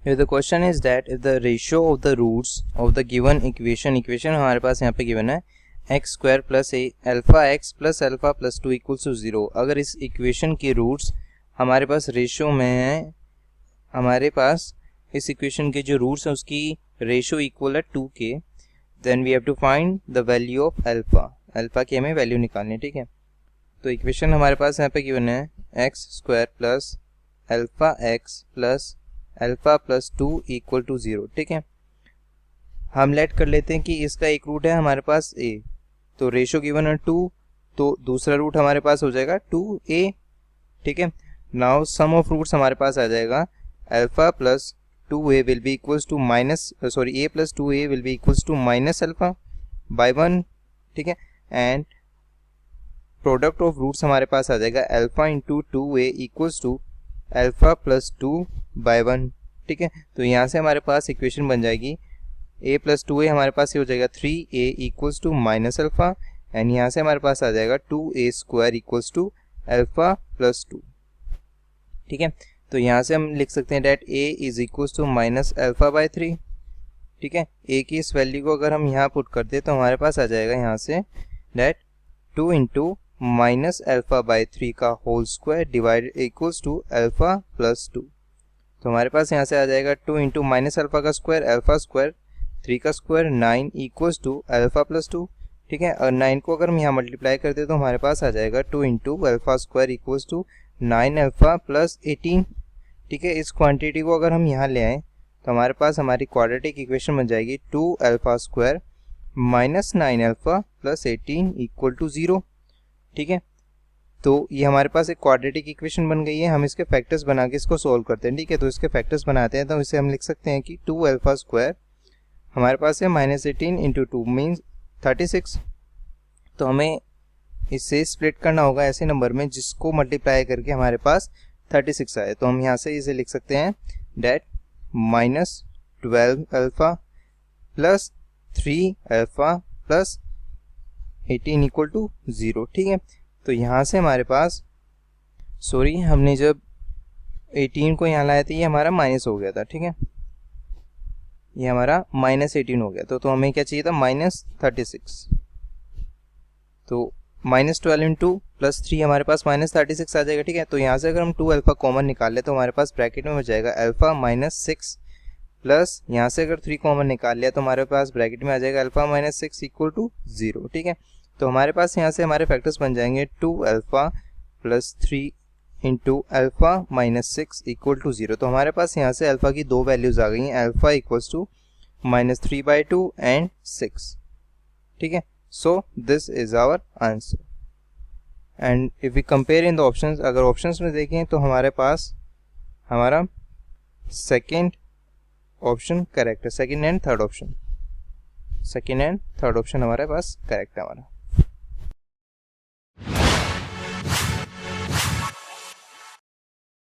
If the question is that if the ratio of the roots of the given equation हमारे पास यहाँ पे given है x square plus a alpha x plus alpha plus 2 equals to 0, अगर इस equation की roots हमारे पास ratio में है, हमारे पास इस इक्वेशन के जो रूट्स हैं उसकी रेशियो इक्वल है 2 के, then we have to find the value of alpha की हमें वैल्यू निकालनी है। ठीक है, तो इक्वेशन हमारे पास यहाँ पे गिवन है x square plus alpha x plus alpha plus 2 equal to 0। ठीक है, हम लेट कर लेते हैं कि इसका एक रूट है हमारे पास a, तो रेशियो गिवन है 2, तो दूसरा रूट हमारे पास हो जाएगा 2a। ठीक है, नाउ सम ऑफ रूट्स हमारे पास आ जाएगा alpha plus 2a will be equals to minus a plus 2a will be equals to minus alpha by 1। ठीक है, एंड प्रोडक्ट ऑफ रूट्स हमारे पास आ जाएगा alpha into 2a equals to alpha plus 2 by 1। ठीक है, तो यहाँ से हमारे पास इक्वेशन बन जाएगी a प्लस 2a हमारे पास ये हो जाएगा 3a equals to minus alpha, and यहाँ से हमारे पास आ जाएगा 2a square equals to alpha plus 2। ठीक है, तो यहाँ से हम लिख सकते हैं that a is equals to minus alpha by 3। ठीक है, a की इस वैल्यू को अगर हम यहाँ पुट कर दे तो हमारे पास आ जाएगा यहाँ से that 2 into minus alpha by 3 का whole square divide equals to alpha plus 2। तो हमारे पास यहाँ से आ जाएगा 2 इंटू माइनस अल्फा का स्क्वायर अल्फा स्क्वायर 3 का square 9 equals to alpha plus 2। ठीक है, और 9 को अगर हम यहाँ मल्टीप्लाई कर दे तो हमारे पास आ जाएगा 2 into alpha square equals to 9 alpha plus 18। ठीक है, इस क्वांटिटी को अगर हम यहाँ ले आएँ तो हमारे पास हमारी क्वाड्रेटिक इक्वेशन बन जाएगी 2 alpha square minus 9 alpha plus 18 equal to 0। ठीक है, तो ये हमारे पास एक क्वाड्रेटिक इक्वेशन बन गई है। हम इसके फैक्टर्स बना के इसको सोल्व करते हैं। ठीक है, तो इसके फैक्टर्स बनाते हैं तो इसे हम लिख सकते हैं कि 2 अल्फा स्क्वायर हमारे पास है माइनस 18 इंटू 2 मीन्स 36। तो हमें इससे स्प्लिट करना होगा ऐसे नंबर में जिसको मल्टीप्लाई करके हमारे पास 36 आए। तो हम यहाँ से इसे लिख सकते हैं that minus 12 alpha plus 3 alpha plus 18 equal to 0। ठीक है, तो यहाँ से हमारे पास हमने जब 18 को यहाँ लाया था ये हमारा माइनस हो गया था। ठीक है, ये हमारा माइनस 18 हो गया तो हमें क्या चाहिए था माइनस 36। तो माइनस 12 इंटू प्लस 3 हमारे पास माइनस 36 आ जाएगा। ठीक है, तो यहाँ से अगर हम 2 अल्फा कॉमन निकाल ले तो हमारे पास ब्रैकेट में हो जाएगा अल्फा माइनस 6 प्लस यहाँ से अगर 3 कॉमन निकाल लिया तो हमारे पास ब्रैकेट में आ जाएगा अल्फा माइनस 6 इक्वल टू 0। ठीक है, तो हमारे पास यहाँ से हमारे फैक्टर्स बन जाएंगे 2 alpha plus 3 into alpha minus 6 equal to 0। तो हमारे पास यहाँ से अल्फा की दो वैल्यूज आ गई हैं, alpha equals to minus 3/2 and 6। ठीक है, so this is our answer. And if we compare in the options, अगर ऑप्शंस में देखें तो हमारे पास हमारा सेकेंड ऑप्शन करेक्ट है, सेकेंड एंड थर्ड ऑप्शन हमारे पास करेक्ट है हमारा।